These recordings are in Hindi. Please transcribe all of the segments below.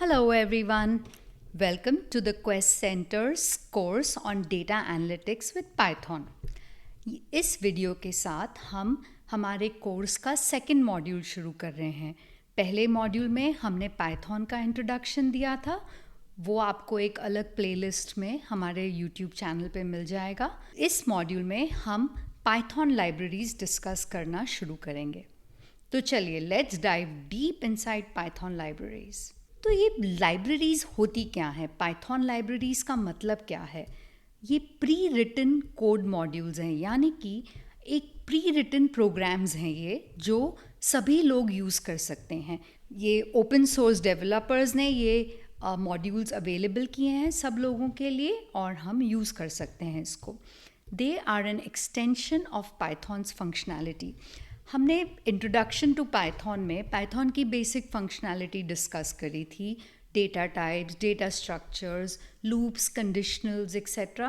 Hello everyone. Welcome to the Quest Center's course on Data Analytics with Python. इस वीडियो के साथ हम हमारे कोर्स का सेकंड मॉड्यूल शुरू कर रहे हैं। पहले मॉड्यूल में हमने पाइथन का इंट्रोडक्शन दिया था, वो आपको एक अलग प्लेलिस्ट में हमारे यूट्यूब चैनल पे मिल जाएगा। इस मॉड्यूल में हम पाइथन लाइब्रेरीज डिस्कस करना शुरू करेंगे। तो चलिए let's dive deep inside Python libraries. तो ये लाइब्रेरीज होती क्या है? पाइथन लाइब्रेरीज का मतलब क्या है? ये प्री रिटन कोड मॉड्यूल्स हैं, यानी कि एक प्री रिटन प्रोग्राम्स हैं ये जो सभी लोग यूज़ कर सकते हैं। ये ओपन सोर्स डेवलपर्स ने ये मॉड्यूल्स अवेलेबल किए हैं सब लोगों के लिए और हम यूज़ कर सकते हैं इसको। They are an extension of Python's functionality. हमने इंट्रोडक्शन टू पाइथन में पाइथन की बेसिक फंक्शनैलिटी डिस्कस करी थी, data types, data structures, loops, conditionals etcetera.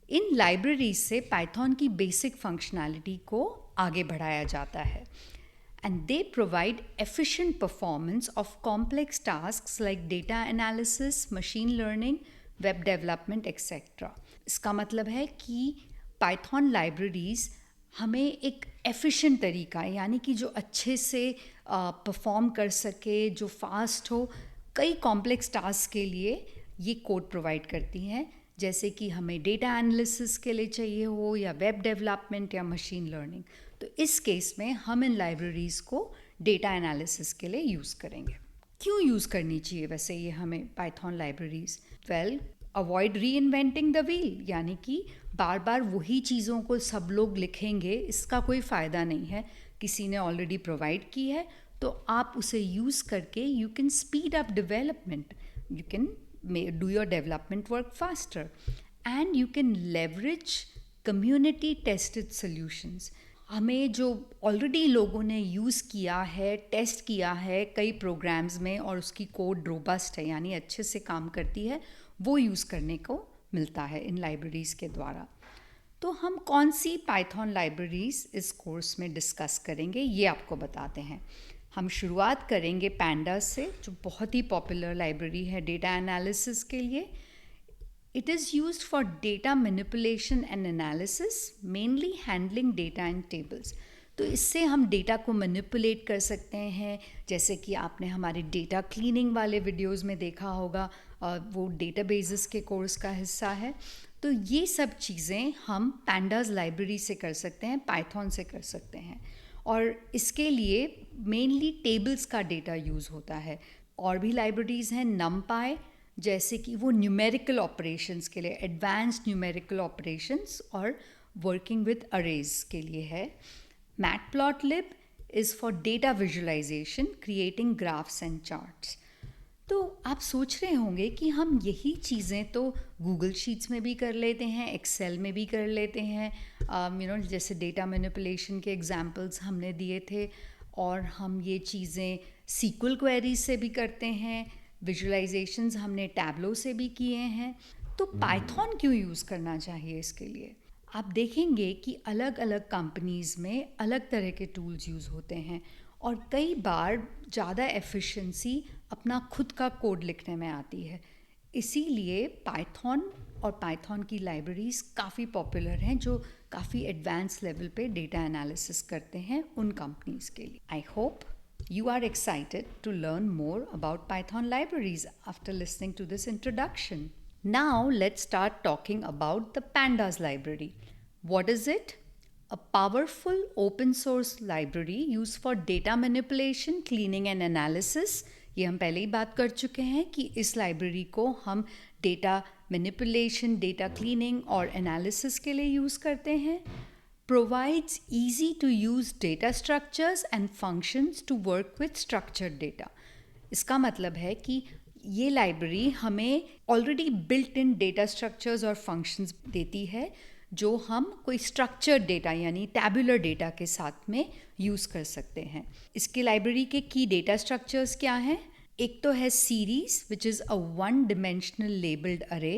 इन लाइब्रेरीज से पाइथन की बेसिक फंक्शनैलिटी को आगे बढ़ाया जाता है and they provide efficient performance of complex tasks like data analysis, machine learning, web development etc. इसका मतलब है कि पाइथन लाइब्रेरीज हमें एक एफिशिएंट तरीका, यानी कि जो अच्छे से परफॉर्म कर सके, जो फास्ट हो, कई कॉम्प्लेक्स टास्क के लिए ये कोड प्रोवाइड करती हैं, जैसे कि हमें डेटा एनालिसिस के लिए चाहिए हो या वेब डेवलपमेंट या मशीन लर्निंग। तो इस केस में हम इन लाइब्रेरीज़ को डेटा एनालिसिस के लिए यूज़ करेंगे। क्यों यूज़ करनी चाहिए वैसे ये हमें पाइथन लाइब्रेरीज़? वेल, अवॉइड री इन्वेंटिंग द व्हील, यानी कि बार बार वही चीज़ों को सब लोग लिखेंगे, इसका कोई फ़ायदा नहीं है। किसी ने ऑलरेडी प्रोवाइड की है तो आप उसे यूज़ करके you can speed up development, you can do your development work faster and you can leverage community tested solutions. हमें जो ऑलरेडी लोगों ने यूज़ किया है, टेस्ट किया है कई प्रोग्राम्स में और उसकी कोड रोबस्ट है, यानी अच्छे से काम करती है, वो यूज़ करने को मिलता है इन लाइब्रेरीज़ के द्वारा। तो हम कौन सी पाइथन लाइब्रेरीज़ इस कोर्स में डिस्कस करेंगे ये आपको बताते हैं। हम शुरुआत करेंगे पैंडास से, जो बहुत ही पॉपुलर लाइब्रेरी है डेटा एनालिसिस के लिए। It is used for data manipulation and analysis, mainly handling data in tables. तो इससे हम डेटा को मैनिपुलेट कर सकते हैं, जैसे कि आपने हमारे डेटा क्लीनिंग वाले वीडियोस में देखा होगा, वो डेटाबेसेस के कोर्स का हिस्सा है। तो ये सब चीज़ें हम पैंडास लाइब्रेरी से कर सकते हैं, पाइथन से कर सकते हैं, और इसके लिए मेनली टेबल्स का डेटा यूज़ होता है। और भी लाइब्रेरीज़ हैं, नमपाई, जैसे कि वो न्यूमेरिकल ऑपरेशंस के लिए, एडवांस्ड न्यूमेरिकल ऑपरेशंस और वर्किंग विद अरेज के लिए है। Matplotlib is for data visualisation, creating graphs and charts. तो आप सोच रहे होंगे कि हम यही चीज़ें तो गूगल शीट्स में भी कर लेते हैं, एक्सेल में भी कर लेते हैं, जैसे डेटा मैनिपुलेशन के एग्जांपल्स हमने दिए थे, और हम ये चीज़ें सीक्वल क्वेरीज से भी करते हैं, विजुअलाइजेशंस हमने टैब्लो से भी किए हैं। तो पाइथन क्यों यूज़ करना चाहिए इसके लिए? आप देखेंगे कि अलग अलग कंपनीज़ में अलग तरह के टूल्स यूज़ होते हैं और कई बार ज़्यादा एफिशिएंसी अपना खुद का कोड लिखने में आती है। इसीलिए पाइथन और पाइथन की लाइब्रेरीज़ काफ़ी पॉपुलर हैं, जो काफ़ी एडवांस लेवल पे डेटा एनालिसिस करते हैं उन कंपनीज़ के लिए। I hope you are excited to learn more about Python libraries after listening to this introduction. Now let's start talking about the Pandas library. What is it? A powerful open source library used for data manipulation, cleaning and analysis. ये हम पहले ही बात कर चुके हैं कि इस लाइब्रेरी को हम डेटा मैनिपुलेशन, डेटा क्लीनिंग और एनालिसिस के लिए यूज़ करते हैं। Provides easy to use data structures and functions to work with structured data. इसका मतलब है कि ये लाइब्रेरी हमें already built in data structures और फंक्शंस देती है, जो हम कोई स्ट्रक्चर्ड डेटा यानी टैबुलर डेटा के साथ में यूज़ कर सकते हैं। इसकी लाइब्रेरी के की डेटा स्ट्रक्चर्स क्या हैं? एक तो है series, which is a one dimensional labelled array.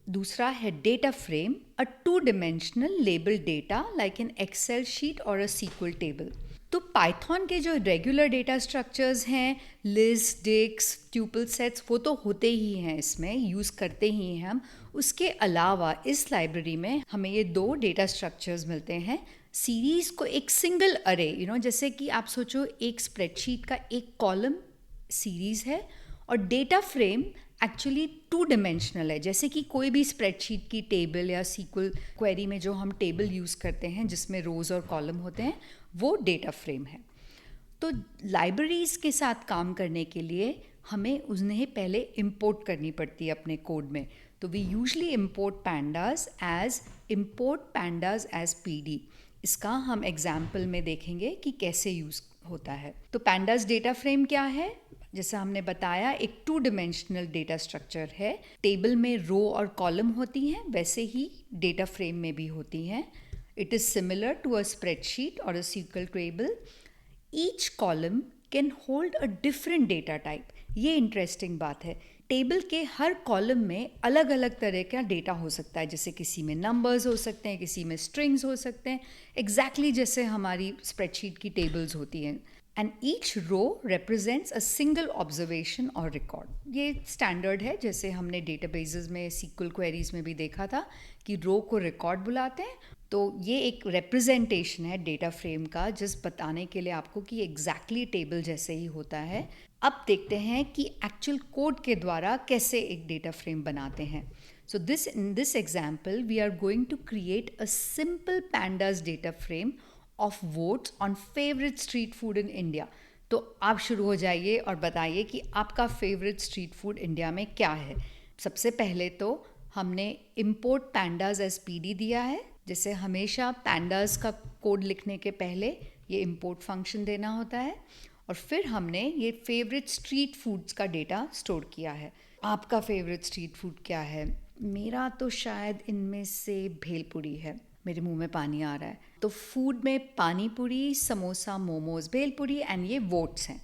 दूसरा है data frame, a two dimensional labelled data like an Excel sheet और अ सीक्वल टेबल। तो पाइथन के जो रेगुलर डेटा स्ट्रक्चर्स हैं, लिस्ट, डिक्स, ट्यूपल सेट्स, वो तो होते ही हैं, इसमें यूज़ करते ही हैं हम। उसके अलावा इस लाइब्रेरी में हमें ये 2 डेटा स्ट्रक्चर्स मिलते हैं। सीरीज़ को एक सिंगल अरे, जैसे कि आप सोचो एक स्प्रेडशीट का एक कॉलम सीरीज़ है और डेटा फ्रेम एक्चुअली 2 डिमेंशनल है। जैसे कि कोई भी स्प्रेडशीट की टेबल या सीक्वल क्वेरी में जो हम टेबल यूज़ करते हैं जिसमें रोज़ और कॉलम होते हैं, वो डेटा फ्रेम है। तो लाइब्रेरीज़ के साथ काम करने के लिए हमें उन्हें पहले इंपोर्ट करनी पड़ती है अपने कोड में। तो we usually import pandas as PD. इसका हम एग्जाम्पल में देखेंगे कि कैसे यूज़ होता है। तो पैंडाज डेटा फ्रेम क्या है? जैसा हमने बताया, एक 2 डिमेंशनल डेटा स्ट्रक्चर है। टेबल में रो और कॉलम होती हैं, वैसे ही डेटा फ्रेम में भी होती हैं। It is similar to a spreadsheet और a SQL table. Each column can hold a different data type. ये इंटरेस्टिंग बात है। टेबल के हर कॉलम में अलग अलग तरह का डेटा हो सकता है, जैसे किसी में नंबर्स हो सकते हैं, किसी में स्ट्रिंग्स हो सकते हैं, एग्जैक्टली जैसे हमारी स्प्रेडशीट की टेबल्स होती हैं। And each row represents a single observation और रिकॉर्ड। ये स्टैंडर्ड है, जैसे हमने डेटाबेसेस में सीक्वल क्वेरीज में भी देखा था कि रो को रिकॉर्ड बुलाते हैं। तो ये एक रिप्रेजेंटेशन है डेटा फ्रेम का, जस्ट बताने के लिए आपको कि एग्जैक्टली टेबल जैसे ही होता है। अब देखते हैं कि एक्चुअल कोड के द्वारा कैसे एक डेटा फ्रेम बनाते हैं। So in this example, we are going to create a simple pandas data frame of votes on favorite street food in India. तो आप शुरू हो जाइए और बताइए कि आपका फेवरेट स्ट्रीट फूड इंडिया में क्या है। सबसे पहले तो हमने import pandas as pd दिया है। जैसे हमेशा pandas का कोड लिखने के पहले ये import फंक्शन देना होता है, और फिर हमने ये फेवरेट स्ट्रीट फूड्स का डेटा स्टोर किया है। आपका फेवरेट स्ट्रीट फूड क्या है? मेरा तो शायद इनमें से भेलपुरी है। मेरे मुंह में पानी आ रहा है। तो फूड में पानी पूरी, समोसा, मोमोज, भेलपुरी एंड ये वोट्स हैं।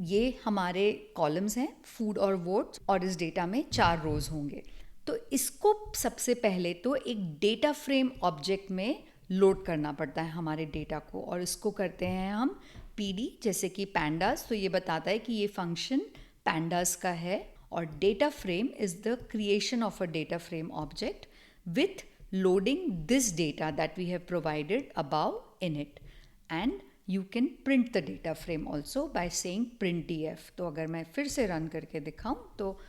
ये हमारे कॉलम्स हैं, फूड और वोट्स, और इस डेटा में 4 रोज होंगे। तो इसको सबसे पहले तो एक डेटा फ्रेम ऑब्जेक्ट में लोड करना पड़ता है हमारे डेटा को, और इसको करते हैं हम पीडी, जैसे कि पैंडास। तो ये बताता है कि ये फंक्शन पैंडास का है, और data frame is the creation of a data frame object with loading this data that we have provided above in it, and you can print the data frame also by saying printdf। तो अगर मैं फिर से रन करके दिखाऊं तो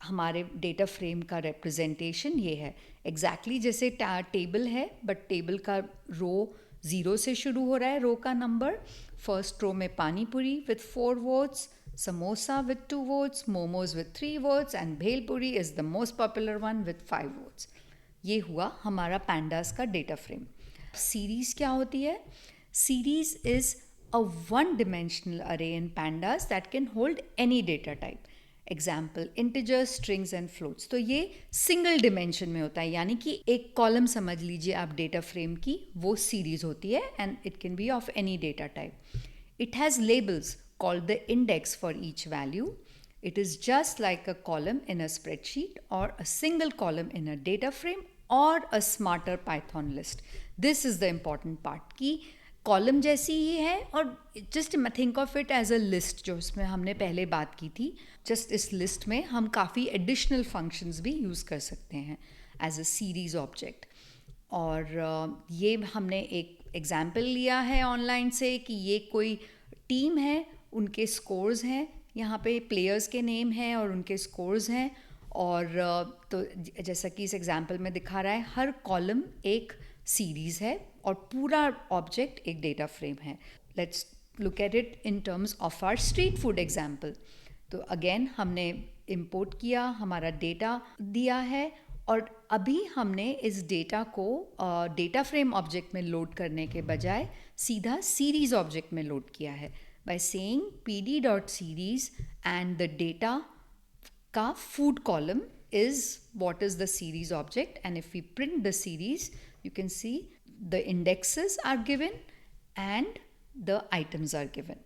हमारे डेटा फ्रेम का रिप्रेजेंटेशन ये है, एग्जैक्टली जैसे टेबल है, बट टेबल का रो 0 से शुरू हो रहा है, रो का नंबर। फर्स्ट रो में पानी पूरी with 4 votes, samosa with 2 votes, momos with 3 votes, and bhelpuri is the most popular one with 5 votes। ये हुआ हमारा पैंडास का डेटा फ्रेम। सीरीज़ क्या होती है? Series is a 1 dimensional array in pandas that can hold any data type। Example integers, strings and floats. तो ये सिंगल डिमेंशन में होता है, यानी कि एक कॉलम समझ लीजिए आप डेटा फ्रेम की, वो सीरीज़ होती है, and it can be of any data type. It has labels called the index for each value। It is just like a column in a spreadsheet or a single column in a data frame or a smarter Python list। This is the important part कि कॉलम जैसी ही है, और just think of it as a list, जो इसमें हमने पहले बात की थी। जस्ट इस लिस्ट में हम काफ़ी एडिशनल फंक्शंस भी यूज़ कर सकते हैं एज अ सीरीज ऑब्जेक्ट। और ये हमने एक एग्जाम्पल लिया है ऑनलाइन से कि ये कोई टीम है, उनके स्कोर्स हैं, यहाँ पे प्लेयर्स के नेम हैं और उनके स्कोर्स हैं। और तो जैसा कि इस एग्जाम्पल में दिखा रहा है, हर कॉलम एक सीरीज़ है और पूरा ऑब्जेक्ट एक डेटा फ्रेम है। Let's look at it in terms of our street food example. तो अगेन हमने इंपोर्ट किया, हमारा डेटा दिया है, और अभी हमने इस डेटा को डेटा फ्रेम ऑब्जेक्ट में लोड करने के बजाय सीधा सीरीज़ ऑब्जेक्ट में लोड किया है by saying pd.series, and the data का food column is what is the series object, and if we print the series you can see the indexes are given and the items are given।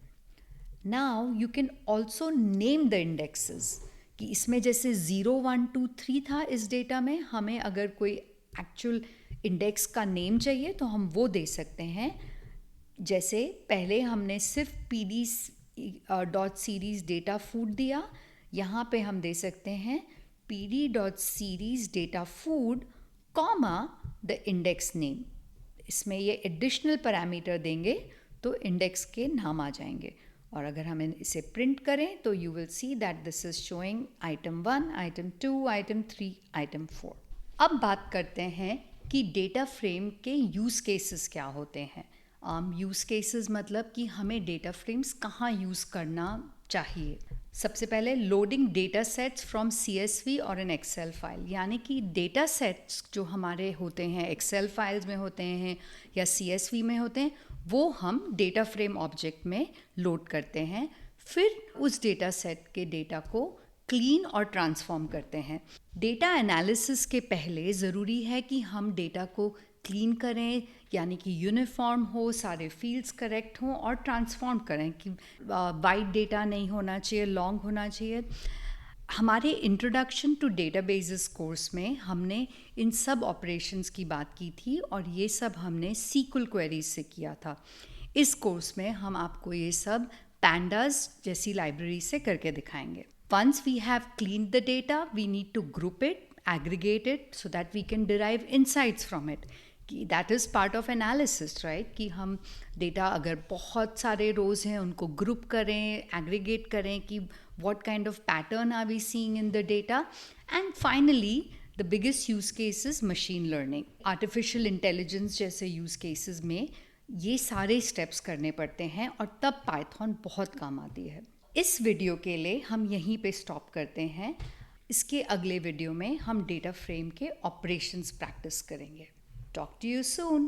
Now you can also name the indexes कि इसमें जैसे 0 1 2 3 था इस डेटा में, हमें अगर कोई एक्चुअल इंडेक्स का नेम चाहिए तो हम वो दे सकते हैं। जैसे पहले हमने सिर्फ pd dot series data food दिया, यहाँ पे हम दे सकते हैं pd dot series data food comma the index name. इसमें ये एडिशनल पैरामीटर देंगे तो इंडेक्स के नाम आ जाएंगे। और अगर हम इसे प्रिंट करें तो you will see that this is showing item 1, item 2, item 3, item 4। अब बात करते हैं कि डेटा फ्रेम के यूज़ केसेस क्या होते हैं। यूज़ केसेस मतलब कि हमें डेटा फ्रेम्स कहाँ यूज़ करना चाहिए। सबसे पहले loading data sets from CSV और एन एक्सेल फाइल, यानी कि डेटा सेट्स जो हमारे होते हैं एक्सेल फाइल्स में होते हैं या CSV में होते हैं, वो हम डेटा फ्रेम ऑब्जेक्ट में लोड करते हैं। फिर उस डेटा सेट के डेटा को क्लीन और ट्रांसफॉर्म करते हैं। डेटा एनालिसिस के पहले ज़रूरी है कि हम डेटा को क्लीन करें, यानी कि यूनिफॉर्म हो, सारे फील्ड्स करेक्ट हों, और ट्रांसफॉर्म करें कि वाइड डेटा नहीं होना चाहिए, लॉन्ग होना चाहिए। हमारे इंट्रोडक्शन टू डेटाबेसेस कोर्स में हमने इन सब ऑपरेशंस की बात की थी और ये सब हमने SQL क्वेरीज से किया था। इस कोर्स में हम आपको ये सब pandas जैसी लाइब्रेरी से करके दिखाएंगे। Once we have cleaned the data, we need to group it, aggregate it so that we can derive insights from it. कि that is part of analysis, right, कि हम डेटा अगर बहुत सारे रोज़ हैं उनको ग्रुप करें, एग्रीगेट करें कि what kind of pattern are we seeing in the data. And finally the biggest use cases machine learning, artificial intelligence जैसे यूज़ केसेस में ये सारे स्टेप्स करने पड़ते हैं और तब पाइथन बहुत काम आती है। इस वीडियो के लिए हम यहीं पे स्टॉप करते हैं। इसके अगले वीडियो में हम डेटा फ्रेम के ऑपरेशंस प्रैक्टिस करेंगे। Talk to you soon.